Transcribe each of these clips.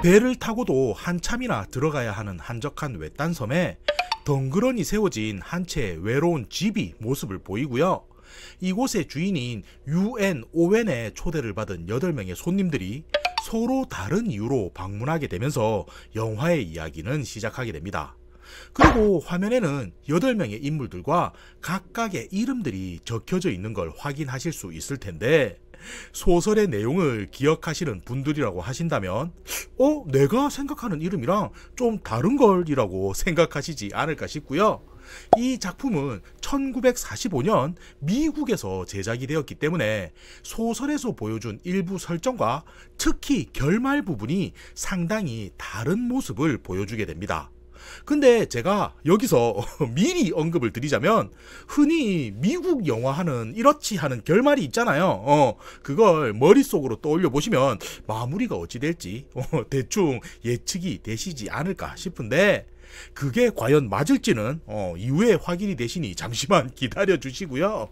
배를 타고도 한참이나 들어가야 하는 한적한 외딴 섬에 덩그러니 세워진 한 채의 외로운 집이 모습을 보이고요. 이곳의 주인인 UN 오웬의 초대를 받은 8명의 손님들이 서로 다른 이유로 방문하게 되면서 영화의 이야기는 시작하게 됩니다. 그리고 화면에는 8명의 인물들과 각각의 이름들이 적혀져 있는 걸 확인하실 수 있을 텐데, 소설의 내용을 기억하시는 분들이라고 하신다면 내가 생각하는 이름이랑 좀 다른걸 이라고 생각하시지 않을까 싶고요. 이 작품은 1945년 미국에서 제작이 되었기 때문에 소설에서 보여준 일부 설정과 특히 결말 부분이 상당히 다른 모습을 보여주게 됩니다. 근데 제가 여기서 미리 언급을 드리자면, 흔히 미국 영화하는 이렇지 하는 결말이 있잖아요. 그걸 머릿속으로 떠올려 보시면 마무리가 어찌 될지 대충 예측이 되시지 않을까 싶은데, 그게 과연 맞을지는 이후에 확인이 되시니 잠시만 기다려 주시고요.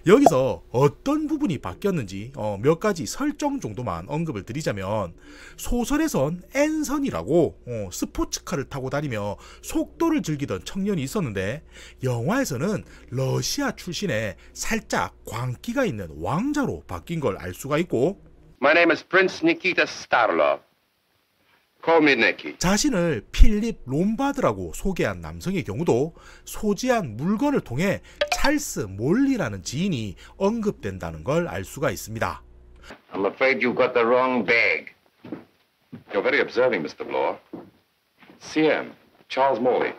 여기서 어떤 부분이 바뀌었는지 몇 가지 설정 정도만 언급을 드리자면, 소설에선 앤선이라고 스포츠카를 타고 다니며 속도를 즐기던 청년이 있었는데, 영화에서는 러시아 출신의 살짝 광기가 있는 왕자로 바뀐 걸 알 수가 있고, My name is Prince Nikita Starlov. Call me Nicky. 자신을 필립 롬바드라고 소개한 남성의 경우도 소지한 물건을 통해 찰스 몰리라는 지인이 언급된다는 걸 알 수가 있습니다. I'm afraid you got the wrong bag. You're very observing, Mr. Bloor. CM, Charles Morley,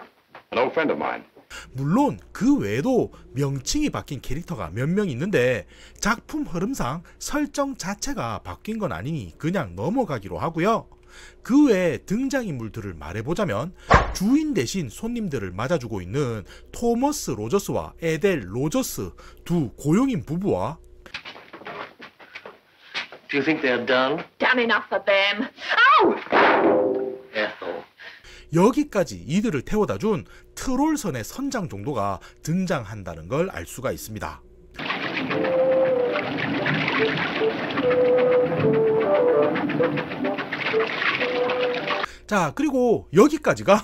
an old friend of mine. 물론 그 외에도 명칭이 바뀐 캐릭터가 몇 명 있는데, 작품 흐름상 설정 자체가 바뀐 건 아니니 그냥 넘어가기로 하고요. 그 외에 등장인물들을 말해보자면, 주인 대신 손님들을 맞아주고 있는 토머스 로저스와 에델 로저스 두 고용인 부부와 Do you think they're done? Done enough for them. Oh! Ethel. 여기까지 이들을 태워다준 트롤선의 선장 정도가 등장한다는 걸 알 수가 있습니다. 자, 그리고 여기까지가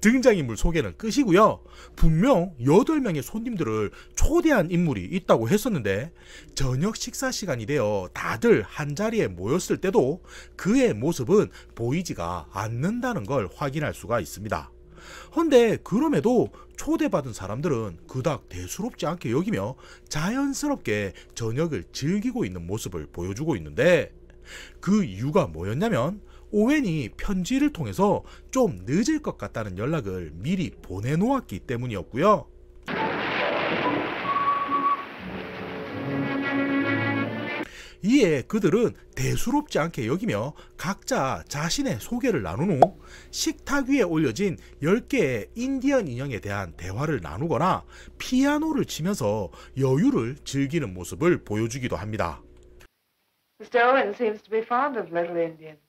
등장인물 소개는 끝이고요. 분명 8명의 손님들을 초대한 인물이 있다고 했었는데, 저녁 식사 시간이 되어 다들 한자리에 모였을 때도 그의 모습은 보이지가 않는다는 걸 확인할 수가 있습니다. 헌데 그럼에도 초대받은 사람들은 그닥 대수롭지 않게 여기며 자연스럽게 저녁을 즐기고 있는 모습을 보여주고 있는데, 그 이유가 뭐였냐면, 오웬이 편지를 통해서 좀 늦을 것 같다는 연락을 미리 보내놓았기 때문이었고요. 이에 그들은 대수롭지 않게 여기며 각자 자신의 소개를 나눈 후 식탁 위에 올려진 10개의 인디언 인형에 대한 대화를 나누거나 피아노를 치면서 여유를 즐기는 모습을 보여주기도 합니다. Mr. Owen seems to be fond of little Indians.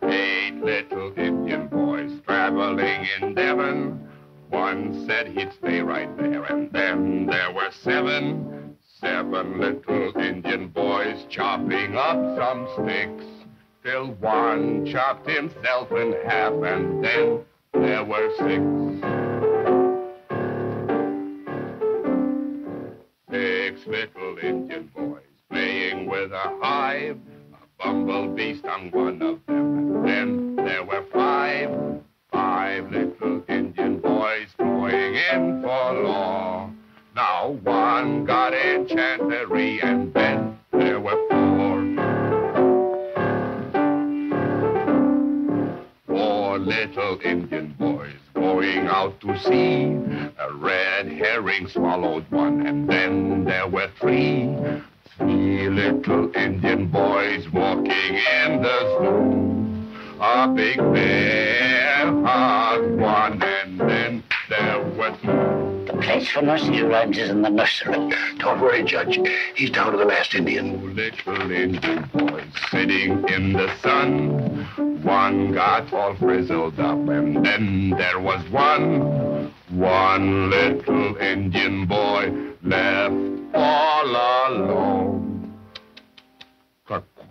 8 little Indian boys traveling in Devon. One said he'd stay right there, and then there were 7 little Indian boys chopping up some sticks, till one chopped himself in half, and then there were 6 little Indian boys playing with a hive. A bumblebee stung one of them, and then there were 5 little Indian boys going in for law. Now one got enchantery, and then there were 4 little Indian boys going out to sea. A red herring swallowed one, and then there were 3 little Indian boys walking in the zoo. A big bear hugged one, and then there were 2. The place for nursery rhymes is in the nursery. Don't worry, Judge. He's down to the last Indian. 2 little Indian boys sitting in the sun. One got all frizzled up, and then there was one little Indian boy left all alone.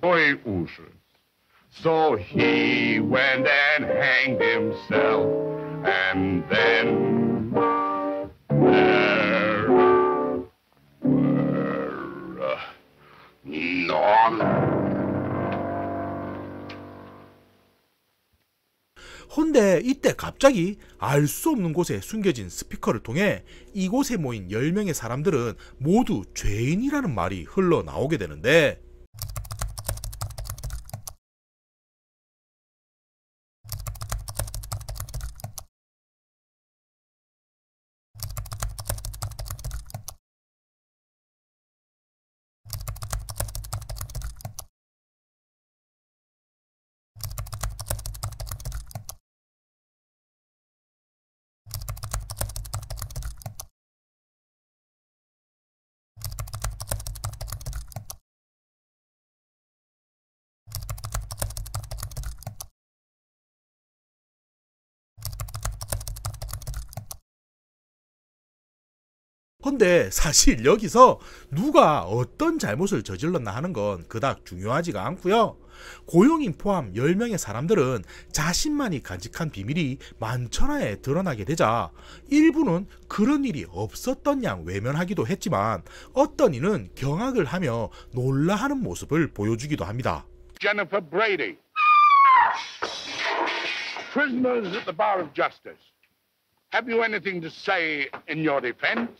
Oi, Ushers. So he went and hanged himself, and then there were none. 헌데 이때 갑자기 알 수 없는 곳에 숨겨진 스피커를 통해 이곳에 모인 10명의 사람들은 모두 죄인이라는 말이 흘러나오게 되는데, 근데 사실 여기서 누가 어떤 잘못을 저질렀나 하는 건 그닥 중요하지가 않고요. 고용인 포함 10명의 사람들은 자신만이 간직한 비밀이 만천하에 드러나게 되자 일부는 그런 일이 없었던 양 외면하기도 했지만 어떤 이는 경악을 하며 놀라하는 모습을 보여주기도 합니다. Jennifer Brady. Prisoners at the bar of justice. Have you anything to say in your defense?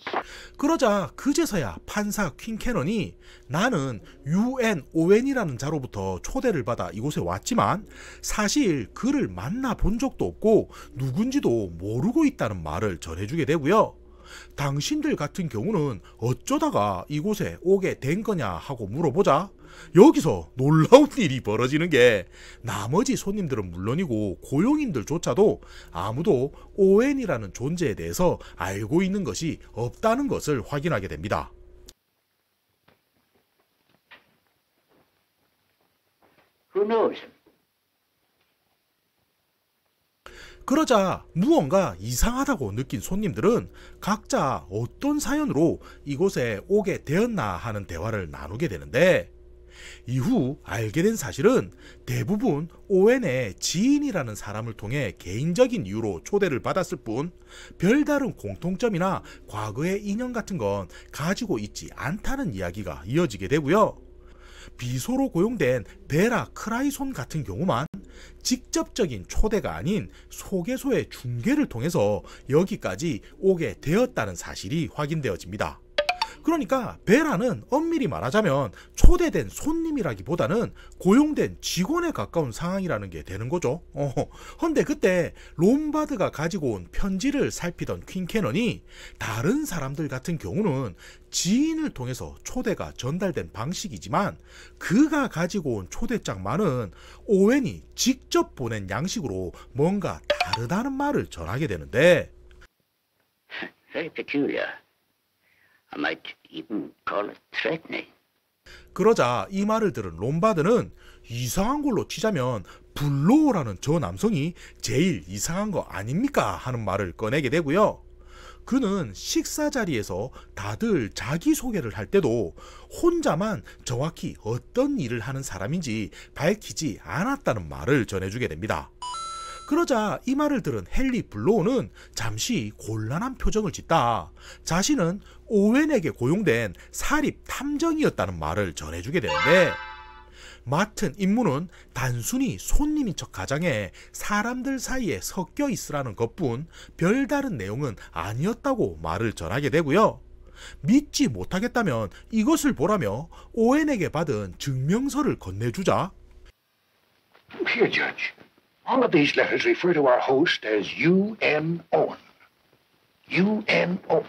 그러자 그제서야 판사 퀸캐넌이 나는 UN 오웬이라는 자로부터 초대를 받아 이곳에 왔지만 사실 그를 만나본 적도 없고 누군지도 모르고 있다는 말을 전해주게 되고요. 당신들 같은 경우는 어쩌다가 이곳에 오게 된 거냐 하고 물어보자 여기서 놀라운 일이 벌어지는 게 나머지 손님들은 물론이고 고용인들조차도 아무도 오웬이라는 존재에 대해서 알고 있는 것이 없다는 것을 확인하게 됩니다. Who knows him? 그러자 무언가 이상하다고 느낀 손님들은 각자 어떤 사연으로 이곳에 오게 되었나 하는 대화를 나누게 되는데 이후 알게 된 사실은 대부분 오웬의 지인이라는 사람을 통해 개인적인 이유로 초대를 받았을 뿐 별다른 공통점이나 과거의 인연 같은 건 가지고 있지 않다는 이야기가 이어지게 되고요. 비소로 고용된 베라 크라이손 같은 경우만 직접적인 초대가 아닌 소개소의 중개를 통해서 여기까지 오게 되었다는 사실이 확인되어집니다. 그러니까 베라는 엄밀히 말하자면 초대된 손님이라기보다는 고용된 직원에 가까운 상황이라는 게 되는 거죠. 헌데 그때 롬바드가 가지고 온 편지를 살피던 퀸캐넌이 다른 사람들 같은 경우는 지인을 통해서 초대가 전달된 방식이지만 그가 가지고 온 초대장만은 오웬이 직접 보낸 양식으로 뭔가 다르다는 말을 전하게 되는데 Very peculiar. I might even call it threatening. 그러자 이 말을 들은 롬바드는 이상한 걸로 치자면 블로우라는 저 남성이 제일 이상한 거 아닙니까? 하는 말을 꺼내게 되고요. 그는 식사 자리에서 다들 자기소개를 할 때도 혼자만 정확히 어떤 일을 하는 사람인지 밝히지 않았다는 말을 전해주게 됩니다. 그러자 이 말을 들은 헨리 블로우는 잠시 곤란한 표정을 짓다 자신은 오웬에게 고용된 사립 탐정이었다는 말을 전해주게 되는데 맡은 임무는 단순히 손님인 척 가장해 사람들 사이에 섞여 있으라는 것뿐 별다른 내용은 아니었다고 말을 전하게 되고요. 믿지 못하겠다면 이것을 보라며 오웬에게 받은 증명서를 건네주자 Here, Judge. All of these letters refer to our host as U.N. Owen. U.N.O.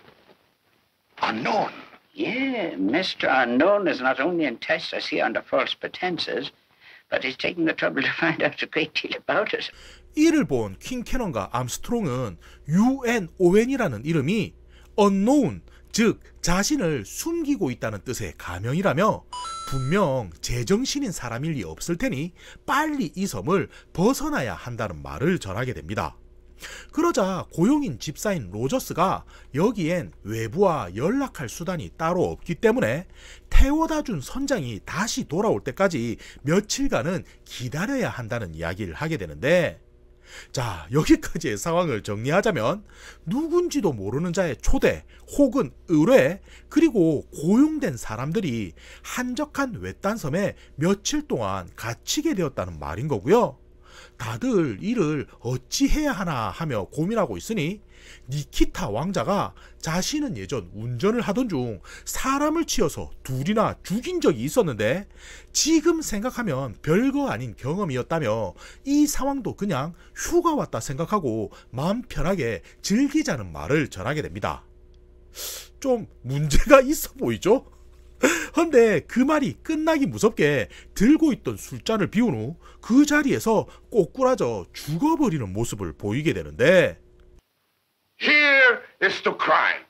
Unknown. Yeah, Mr. Unknown is not only enticed us here under false pretenses, but he's taken the trouble to find out a great deal about us. 이를 본 킹캐넌과 암스트롱은 UN 오웬이라는 이름이 unknown, 즉 자신을 숨기고 있다는 뜻의 가명이라며 분명 제정신인 사람일 리 없을 테니 빨리 이 섬을 벗어나야 한다는 말을 전하게 됩니다. 그러자 고용인 집사인 로저스가 여기엔 외부와 연락할 수단이 따로 없기 때문에 태워다 준 선장이 다시 돌아올 때까지 며칠간은 기다려야 한다는 이야기를 하게 되는데, 자, 여기까지의 상황을 정리하자면 누군지도 모르는 자의 초대 혹은 의뢰, 그리고 고용된 사람들이 한적한 외딴섬에 며칠 동안 갇히게 되었다는 말인 거고요. 다들 이를 어찌해야 하나 하며 고민하고 있으니 니키타 왕자가 자신은 예전 운전을 하던 중 사람을 치어서 둘이나 죽인 적이 있었는데 지금 생각하면 별거 아닌 경험이었다며 이 상황도 그냥 휴가 왔다 생각하고 마음 편하게 즐기자는 말을 전하게 됩니다. 좀 문제가 있어 보이죠? 헌데 그 말이 끝나기 무섭게 들고 있던 술잔을 비운 후 그 자리에서 꼬꾸라져 죽어버리는 모습을 보이게 되는데, Here is to crime.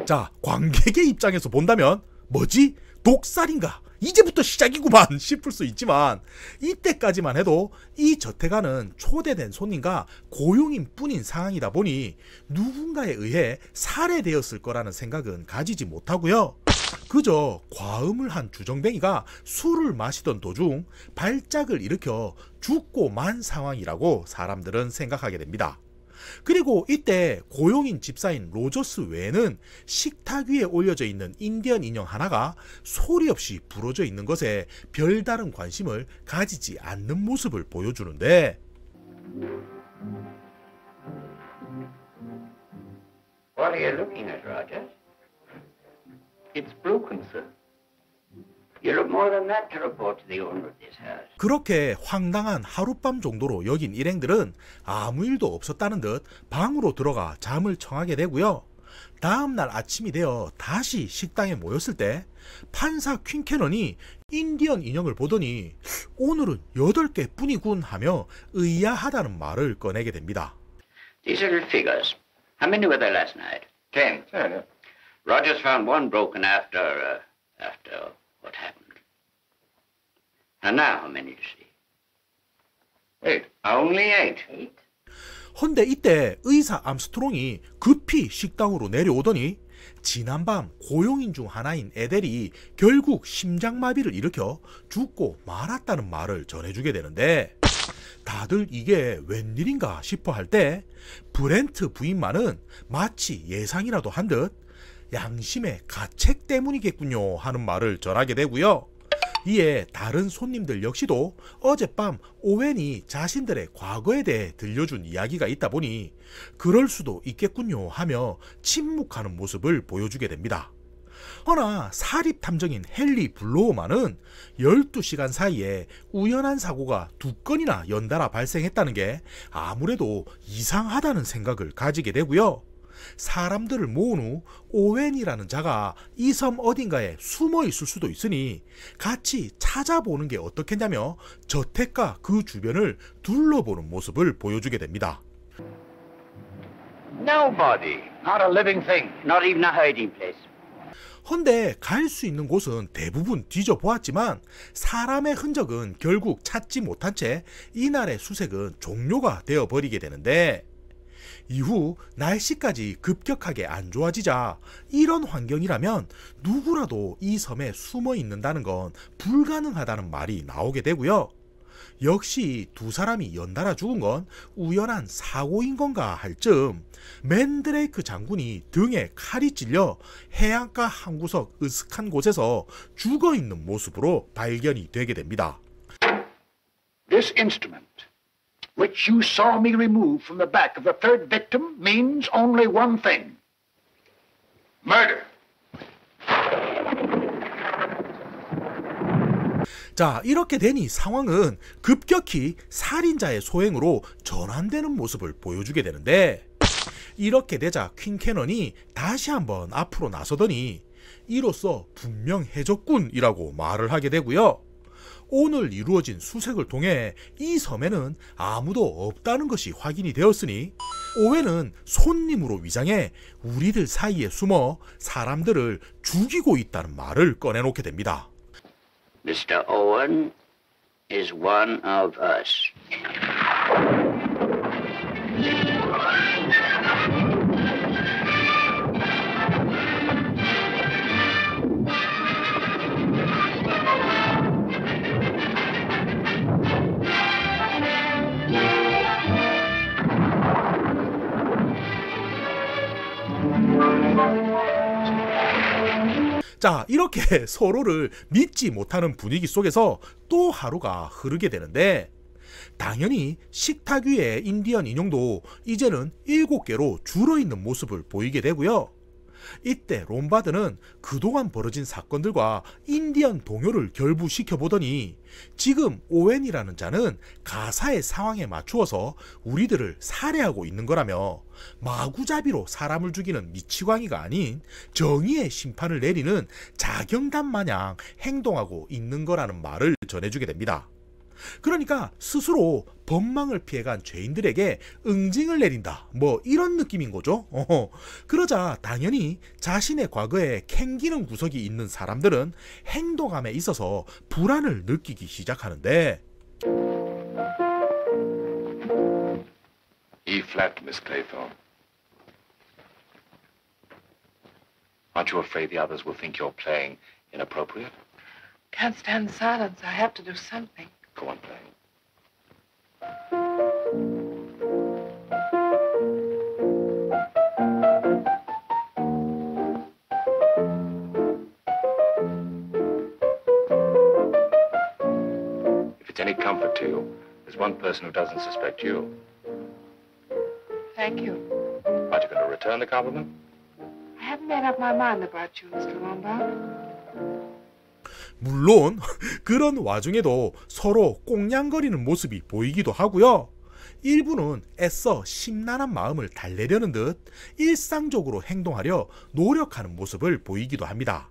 자, 관객의 입장에서 본다면 뭐지? 독살인가? 이제부터 시작이구만 싶을 수 있지만 이때까지만 해도 이 저택안은 초대된 손님과 고용인 뿐인 상황이다 보니 누군가에 의해 살해되었을 거라는 생각은 가지지 못하고요. 그저 과음을 한 주정뱅이가 술을 마시던 도중 발작을 일으켜 죽고 만 상황이라고 사람들은 생각하게 됩니다. 그리고 이때 고용인 집사인 로저스 외에는 식탁 위에 올려져 있는 인디언 인형 하나가 소리 없이 부러져 있는 것에 별다른 관심을 가지지 않는 모습을 보여주는데, What are you looking at, Roger? It's broken, sir. You look more than that to report to the owner of this house. 그렇게 황당한 하룻밤 정도로 여긴 일행들은 아무 일도 없었다는 듯 방으로 들어가 잠을 청하게 되고요. 다음날 아침이 되어 다시 식당에 모였을 때 판사 퀸캐넌이 인디언 인형을 보더니 오늘은 8개 뿐이군 하며 의아하다는 말을 꺼내게 됩니다. These little figures. How many were there last night? 10. Rogers found one broken after what happened. And now how many do you see? 8. Only 8. 헌데 이때 의사 암스트롱이 급히 식당으로 내려오더니 지난밤 고용인 중 하나인 에델이 결국 심장마비를 일으켜 죽고 말았다는 말을 전해주게 되는데, 다들 이게 웬일인가 싶어 할 때 브렌트 부인만은 마치 예상이라도 한 듯 양심의 가책 때문이겠군요 하는 말을 전하게 되고요. 이에 다른 손님들 역시도 어젯밤 오웬이 자신들의 과거에 대해 들려준 이야기가 있다 보니 그럴 수도 있겠군요 하며 침묵하는 모습을 보여주게 됩니다. 허나 사립 탐정인 헨리 블로우만은 12시간 사이에 우연한 사고가 2건이나 연달아 발생했다는 게 아무래도 이상하다는 생각을 가지게 되고요. 사람들을 모은 후 오웬이라는 자가 이 섬 어딘가에 숨어 있을 수도 있으니 같이 찾아보는 게 어떻겠냐며 저택과 그 주변을 둘러보는 모습을 보여주게 됩니다. Nobody. Not a living thing. Not even a hiding place. 헌데 갈 수 있는 곳은 대부분 뒤져보았지만 사람의 흔적은 결국 찾지 못한 채 이날의 수색은 종료가 되어버리게 되는데, 이후 날씨까지 급격하게 안 좋아지자 이런 환경이라면 누구라도 이 섬에 숨어 있는다는 건 불가능하다는 말이 나오게 되고요. 역시 두 사람이 연달아 죽은 건 우연한 사고인 건가 할 즈음 맨드레이크 장군이 등에 칼이 찔려 해안가 한 구석 으슥한 곳에서 죽어있는 모습으로 발견이 되게 됩니다. This instrument, which you saw me remove from the back of the third victim, means only one thing. Murder. 자, 이렇게 되니 상황은 급격히 살인자의 소행으로 전환되는 모습을 보여주게 되는데, 이렇게 되자 퀸캐넌이 다시 한번 앞으로 나서더니 이로써 분명해졌군이라고 말을 하게 되고요. 오늘 이루어진 수색을 통해 이 섬에는 아무도 없다는 것이 확인이 되었으니 오웬은 손님으로 위장해 우리들 사이에 숨어 사람들을 죽이고 있다는 말을 꺼내놓게 됩니다. Mr. Owen is one of us. 자, 이렇게 서로를 믿지 못하는 분위기 속에서 또 하루가 흐르게 되는데 당연히 식탁 위에 인디언 인형도 이제는 7개로 줄어있는 모습을 보이게 되고요. 이때 롬바드는 그동안 벌어진 사건들과 인디언 동요를 결부시켜 보더니 지금 오웬이라는 자는 가사의 상황에 맞추어서 우리들을 살해하고 있는 거라며 마구잡이로 사람을 죽이는 미치광이가 아닌 정의의 심판을 내리는 자경단 마냥 행동하고 있는 거라는 말을 전해주게 됩니다. 그러니까 스스로 법망을 피해간 죄인들에게 응징을 내린다, 뭐 이런 느낌인 거죠. 그러자 당연히 자신의 과거에 캥기는 구석이 있는 사람들은 행동함에 있어서 불안을 느끼기 시작하는데 E flat, Miss Claythorne. Aren't you afraid the others will think you're playing inappropriate? Can't stand silence. I have to do something. Go on playing. If it's any comfort to you, there's one person who doesn't suspect you. Thank you. Aren't you going to return the compliment? I haven't made up my mind about you, Mr. Lombard. 물론 그런 와중에도 서로 꽁냥거리는 모습이 보이기도 하고요. 일부는 애써 심란한 마음을 달래려는 듯 일상적으로 행동하려 노력하는 모습을 보이기도 합니다.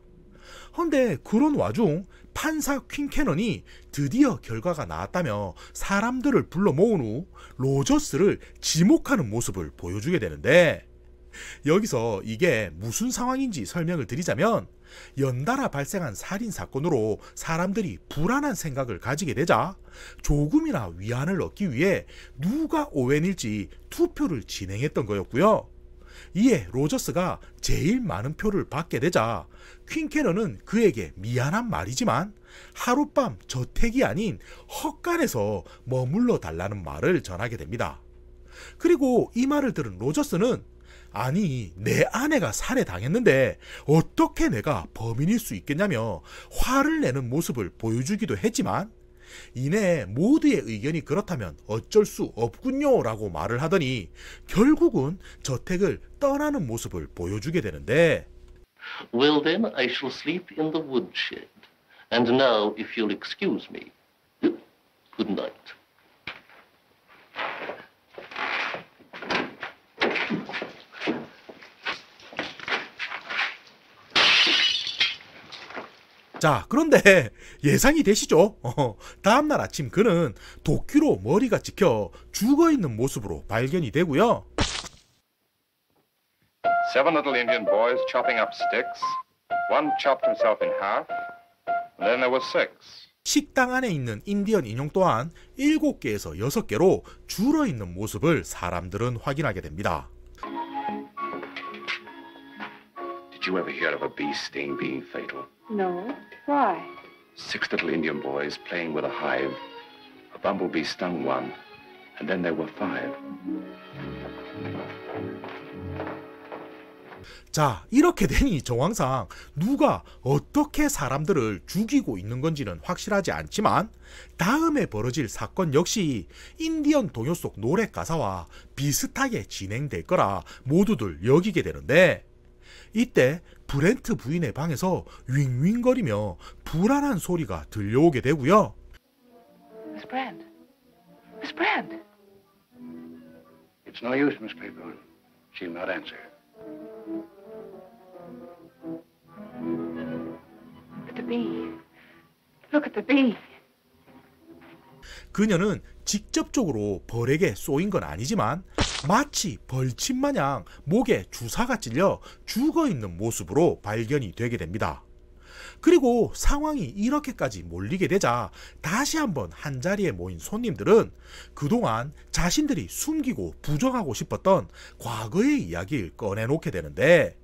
헌데 그런 와중 판사 퀸캐넌이 드디어 결과가 나왔다며 사람들을 불러 모은 후 로저스를 지목하는 모습을 보여주게 되는데 여기서 이게 무슨 상황인지 설명을 드리자면 연달아 발생한 살인사건으로 사람들이 불안한 생각을 가지게 되자 조금이나 위안을 얻기 위해 누가 오웬일지 투표를 진행했던 거였고요. 이에 로저스가 제일 많은 표를 받게 되자 퀸캐넌은 그에게 미안한 말이지만 하룻밤 저택이 아닌 헛간에서 머물러 달라는 말을 전하게 됩니다. 그리고 이 말을 들은 로저스는 아니 내 아내가 살해당했는데 어떻게 내가 범인일 수 있겠냐며 화를 내는 모습을 보여주기도 했지만 이내 모두의 의견이 그렇다면 어쩔 수 없군요 라고 말을 하더니 결국은 저택을 떠나는 모습을 보여주게 되는데 Well then, I shall sleep in the woodshed. And now, if you'll excuse me, good night. 자, 그런데 예상이 되시죠? 다음날 아침 그는 도끼로 머리가 찍혀 죽어있는 모습으로 발견이 되고요. 7 little Indian boys chopping up sticks. One chopped himself in half. And then there were 6. 식당 안에 있는 인디언 인형 또한 7개에서 6개로 줄어있는 모습을 사람들은 확인하게 됩니다. Did you ever hear of a bee sting being fatal? No. Why? 6 little Indian boys playing with a hive. A bumblebee stung one, and then there were 5. 자, 이렇게 되니 정황상 누가 어떻게 사람들을 죽이고 있는 건지는 확실하지 않지만 다음에 벌어질 사건 역시 인디언 동요 속 노래 가사와 비슷하게 진행될 거라 모두들 여기게 되는데 이때 브렌트 부인의 방에서 윙윙거리며 불안한 소리가 들려오게 되고요. Miss Brand. Miss Brand. It's no use, Miss Claythorne. She'll not answer. But the bee. Look at the bee. 그녀는 직접적으로 벌에게 쏘인 건 아니지만 마치 벌침 마냥 목에 주사가 찔려 죽어있는 모습으로 발견이 되게 됩니다. 그리고 상황이 이렇게까지 몰리게 되자 다시 한번 한자리에 모인 손님들은 그동안 자신들이 숨기고 부정하고 싶었던 과거의 이야기를 꺼내놓게 되는데,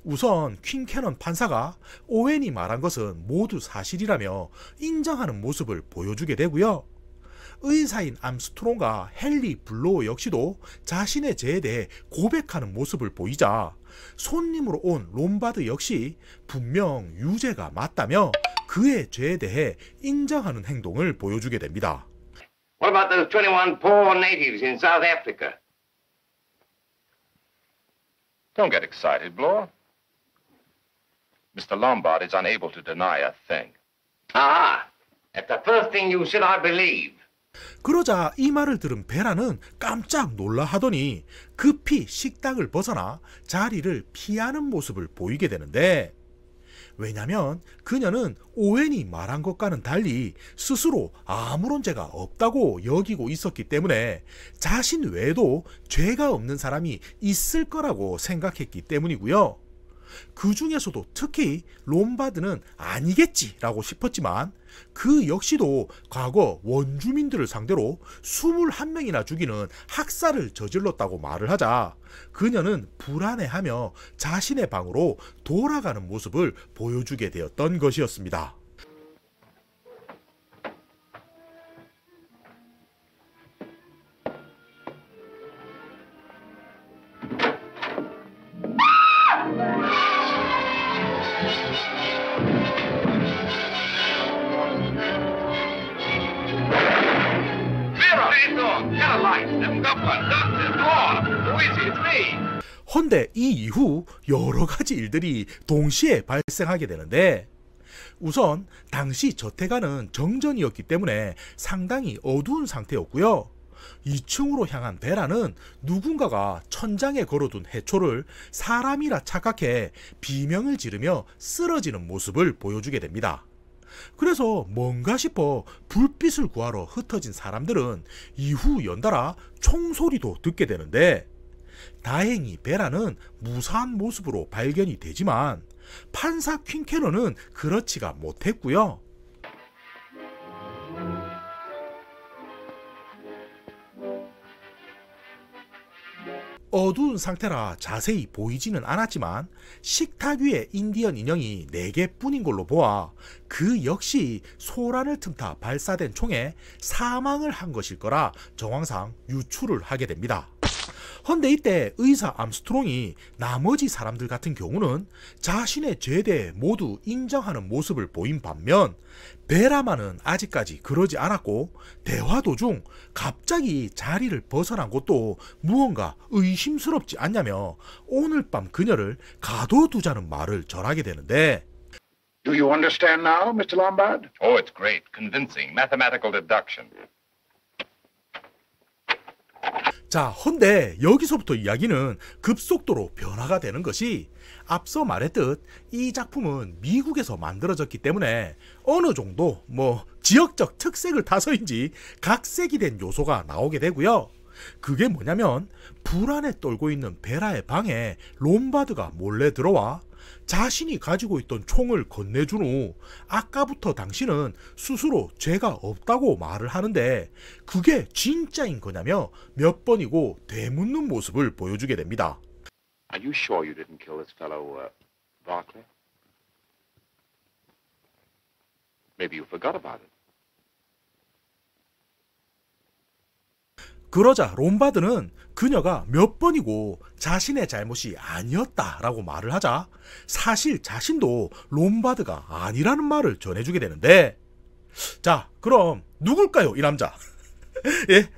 우선 퀸캐넌 판사가 오웬이 말한 것은 모두 사실이라며 인정하는 모습을 보여주게 되고요. 의사인 암스트롱과 헨리 블로우 역시도 자신의 죄에 대해 고백하는 모습을 보이자 손님으로 온 롬바드 역시 분명 유죄가 맞다며 그의 죄에 대해 인정하는 행동을 보여주게 됩니다. What about those 21 poor natives in South Africa? Don't get excited, Bloor. Mr. Lombard is unable to deny a thing. Ah, that's the first thing you said I believe. 그러자 이 말을 들은 베라는 깜짝 놀라 하더니 급히 식당을 벗어나 자리를 피하는 모습을 보이게 되는데, 왜냐면 그녀는 오웬이 말한 것과는 달리 스스로 아무런 죄가 없다고 여기고 있었기 때문에 자신 외에도 죄가 없는 사람이 있을 거라고 생각했기 때문이고요. 그 중에서도 특히 롬바드는 아니겠지라고 싶었지만 그 역시도 과거 원주민들을 상대로 21명이나 죽이는 학살을 저질렀다고 말을 하자 그녀는 불안해하며 자신의 방으로 돌아가는 모습을 보여주게 되었던 것이었습니다. 헌데 이 이후 여러 가지 일들이 동시에 발생하게 되는데, 우선 당시 저택안은 정전이었기 때문에 상당히 어두운 상태였고요. 2층으로 향한 베라는 누군가가 천장에 걸어둔 해초를 사람이라 착각해 비명을 지르며 쓰러지는 모습을 보여주게 됩니다. 그래서 뭔가 싶어 불빛을 구하러 흩어진 사람들은 이후 연달아 총소리도 듣게 되는데, 다행히 베라는 무사한 모습으로 발견이 되지만 판사 퀸캐넌은 그렇지가 못했고요. 어두운 상태라 자세히 보이지는 않았지만 식탁 위에 인디언 인형이 4개뿐인 걸로 보아 그 역시 소란을 틈타 발사된 총에 사망을 한 것일 거라 정황상 유추를 하게 됩니다. 헌데 이때 의사 암스트롱이 나머지 사람들 같은 경우는 자신의 죄에 대해 모두 인정하는 모습을 보인 반면 베라만은 아직까지 그러지 않았고, 대화 도중 갑자기 자리를 벗어난 것도 무언가 의심스럽지 않냐며 오늘 밤 그녀를 가둬두자는 말을 전하게 되는데, Do you understand now, Mr. Lombard? Oh, it's great. Convincing. Mathematical deduction. 자, 헌데 여기서부터 이야기는 급속도로 변화가 되는 것이, 앞서 말했듯 이 작품은 미국에서 만들어졌기 때문에 어느 정도 지역적 특색을 타서인지 각색이 된 요소가 나오게 되고요. 그게 뭐냐면 불안에 떨고 있는 베라의 방에 롬바드가 몰래 들어와 자신이 가지고 있던 총을 건네준 후 아까부터 당신은 스스로 죄가 없다고 말을 하는데 그게 진짜인 거냐며 몇 번이고 되묻는 모습을 보여주게 됩니다. Are you sure you didn't kill this fellow, Barclay? Maybe you forgot about it. 그러자 롬바드는 그녀가 몇 번이고 자신의 잘못이 아니었다라고 말을 하자 사실 자신도 롬바드가 아니라는 말을 전해주게 되는데, 자, 그럼 누굴까요, 이 남자? 예?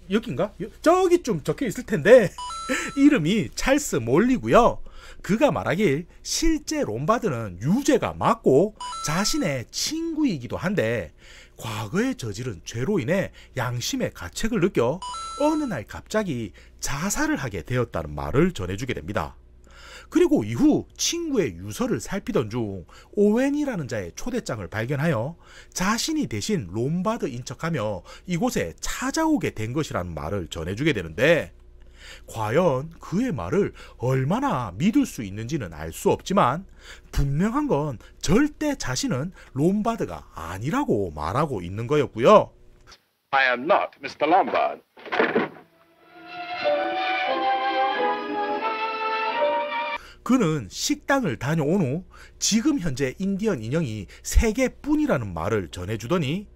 여긴가? 저기 좀 적혀 있을 텐데 이름이 찰스 몰리고요. 그가 말하길 실제 롬바드는 유죄가 맞고 자신의 친구이기도 한데 과거에 저지른 죄로 인해 양심의 가책을 느껴 어느 날 갑자기 자살을 하게 되었다는 말을 전해주게 됩니다. 그리고 이후 친구의 유서를 살피던 중 오웬이라는 자의 초대장을 발견하여 자신이 대신 롬바드인 척하며 이곳에 찾아오게 된 것이라는 말을 전해주게 되는데, 과연 그의 말을 얼마나 믿을 수 있는지는 알 수 없지만 분명한 건 절대 자신은 롬바드가 아니라고 말하고 있는 거였고요. I am not Mr. Lombard. 그는 식당을 다녀온 후 지금 현재 인디언 인형이 3개뿐이라는 말을 전해주더니,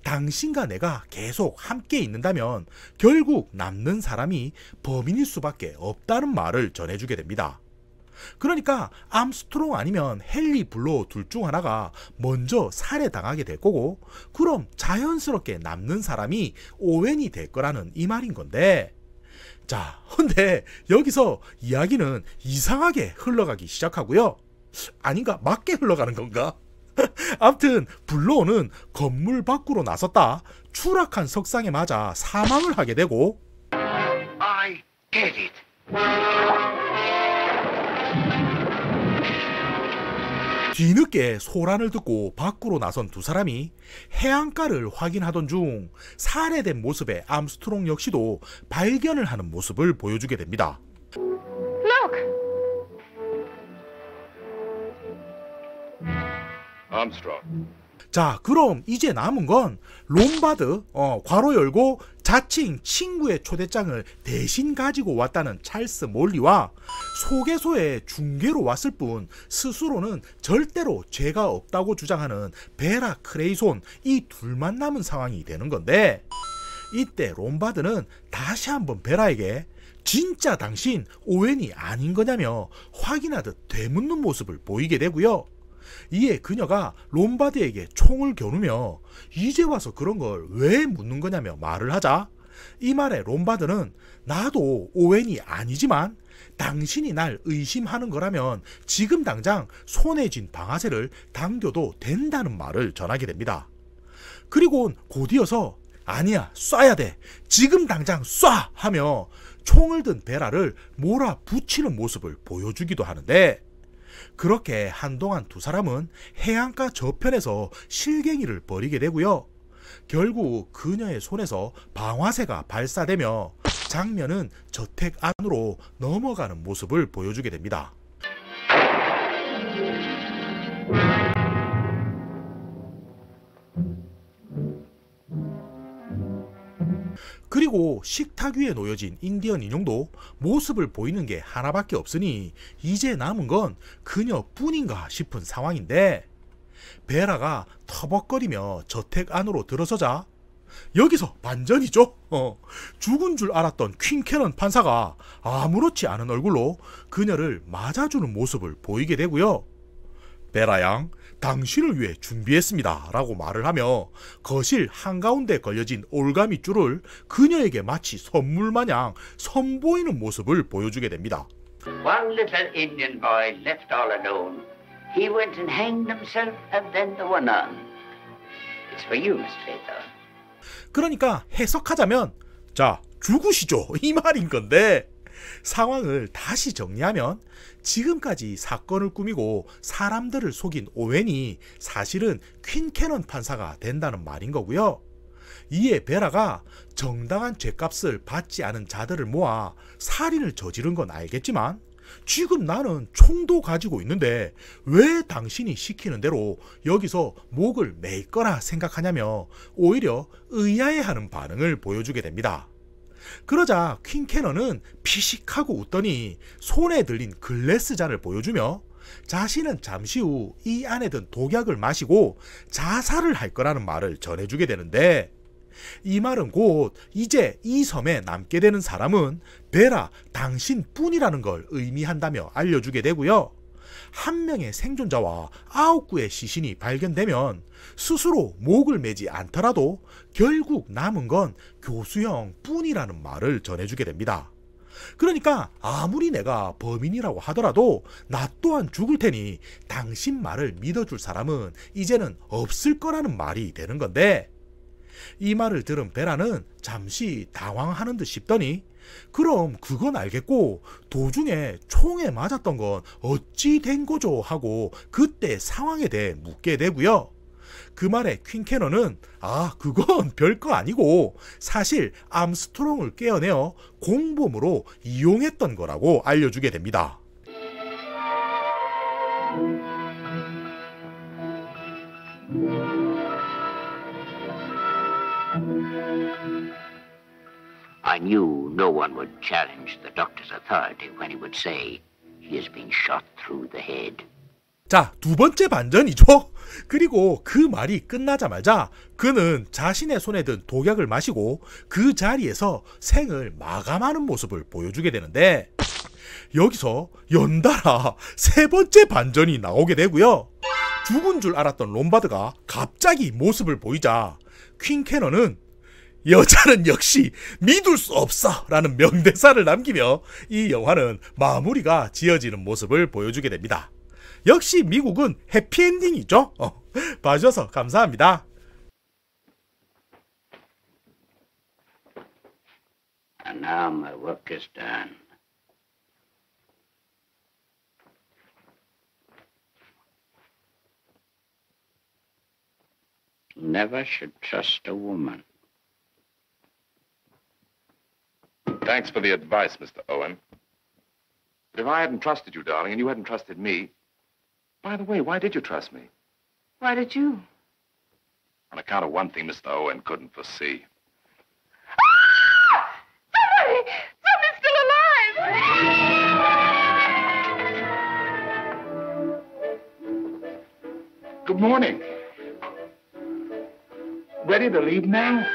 당신과 내가 계속 함께 있는다면 결국 남는 사람이 범인일 수밖에 없다는 말을 전해주게 됩니다. 그러니까 암스트롱 아니면 헨리 블로우 둘 중 하나가 먼저 살해당하게 될 거고, 그럼 자연스럽게 남는 사람이 오웬이 될 거라는 이 말인 건데, 자, 근데 여기서 이야기는 이상하게 흘러가기 시작하고요. 아닌가? 맞게 흘러가는 건가? 아무튼 블로우는 건물 밖으로 나섰다 추락한 석상에 맞아 사망을 하게 되고, I get it. 뒤늦게 소란을 듣고 밖으로 나선 두 사람이 해안가를 확인하던 중 살해된 모습의 암스트롱 역시도 발견을 하는 모습을 보여주게 됩니다. Look! Armstrong. 자, 그럼 이제 남은 건 롬바드, 괄호 열고 자칭 친구의 초대장을 대신 가지고 왔다는 찰스 몰리와 소개소에 중개로 왔을 뿐 스스로는 절대로 죄가 없다고 주장하는 베라 크레이손, 이 둘만 남은 상황이 되는 건데, 이때 롬바드는 다시 한번 베라에게 진짜 당신 오웬이 아닌 거냐며 확인하듯 되묻는 모습을 보이게 되고요. 이에 그녀가 롬바드에게 총을 겨누며 이제 와서 그런 걸 왜 묻는 거냐며 말을 하자, 이 말에 롬바드는 나도 오웬이 아니지만 당신이 날 의심하는 거라면 지금 당장 손에 쥔 방아쇠를 당겨도 된다는 말을 전하게 됩니다. 그리고 곧이어서 아니야, 쏴야 돼, 지금 당장 쏴 하며 총을 든 베라를 몰아붙이는 모습을 보여주기도 하는데, 그렇게 한동안 두 사람은 해안가 저편에서 실갱이를 벌이게 되고요. 결국 그녀의 손에서 방화쇠가 발사되며 장면은 저택 안으로 넘어가는 모습을 보여주게 됩니다. 그리고 식탁 위에 놓여진 인디언 인형도 모습을 보이는 게 하나밖에 없으니 이제 남은 건 그녀뿐인가 싶은 상황인데, 베라가 터벅거리며 저택 안으로 들어서자 여기서 반전이죠. 죽은 줄 알았던 퀸캐넌 판사가 아무렇지 않은 얼굴로 그녀를 맞아주는 모습을 보이게 되고요. 베라 양, 당신을 위해 준비했습니다 라고 말을 하며 거실 한가운데 걸려진 올가미 줄을 그녀에게 마치 선물 마냥 선보이는 모습을 보여주게 됩니다. One little Indian boy left all alone. He went and hanged himself and then there were none. It's for you, Mr. Faithorn. 그러니까 해석하자면, 자, 죽으시죠, 이 말인 건데, 상황을 다시 정리하면 지금까지 사건을 꾸미고 사람들을 속인 오웬이 사실은 퀸캐넌 판사가 된다는 말인 거고요. 이에 베라가 정당한 죗값을 받지 않은 자들을 모아 살인을 저지른 건 알겠지만 지금 나는 총도 가지고 있는데 왜 당신이 시키는 대로 여기서 목을 맬 거라 생각하냐며 오히려 의아해하는 반응을 보여주게 됩니다. 그러자 퀸캐넌은 피식하고 웃더니 손에 들린 글래스 잔을 보여주며 자신은 잠시 후 이 안에 든 독약을 마시고 자살을 할 거라는 말을 전해주게 되는데, 이 말은 곧 이제 이 섬에 남게 되는 사람은 베라 당신뿐이라는 걸 의미한다며 알려주게 되고요. 한 명의 생존자와 9구의 시신이 발견되면 스스로 목을 매지 않더라도 결국 남은 건 교수형 뿐이라는 말을 전해주게 됩니다. 그러니까 아무리 내가 범인이라고 하더라도 나 또한 죽을 테니 당신 말을 믿어줄 사람은 이제는 없을 거라는 말이 되는 건데, 이 말을 들은 베라는 잠시 당황하는 듯 싶더니 그럼 그건 알겠고 도중에 총에 맞았던 건 어찌 된 거죠 하고 그때 상황에 대해 묻게 되고요. 그 말에 퀸 캐논은 그건 별거 아니고 사실 암스트롱을 깨어내어 공범으로 이용했던 거라고 알려주게 됩니다. I knew no one would challenge the doctor's authority when he would say he has been shot through the head. 자, 두 번째 반전이죠. 그리고 그 말이 끝나자마자 그는 자신의 손에 든 독약을 마시고 그 자리에서 생을 마감하는 모습을 보여주게 되는데 여기서 연달아 세 번째 반전이 나오게 되고요. 죽은 줄 알았던 롬바드가 갑자기 모습을 보이자 퀸 캐논은 여자는 역시 믿을 수 없어 라는 명대사를 남기며 이 영화는 마무리가 지어지는 모습을 보여주게 됩니다. 역시 미국은 해피엔딩이죠. 봐주셔서 감사합니다. And now my work is done. Never should trust a woman. Thanks for the advice, Mr. Owen. But if I hadn't trusted you, darling, and you hadn't trusted me... By the way, why did you trust me? Why did you? On account of one thing Mr. Owen couldn't foresee. Somebody! Somebody's still alive! Good morning. Ready to leave now?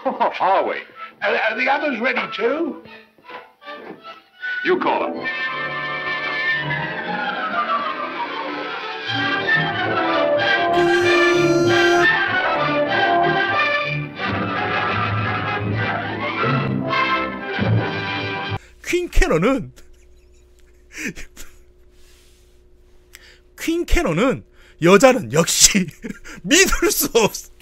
Are we? Are the others ready too? You call him. 퀸 캐논은 여자는 역시 믿을 수 없어.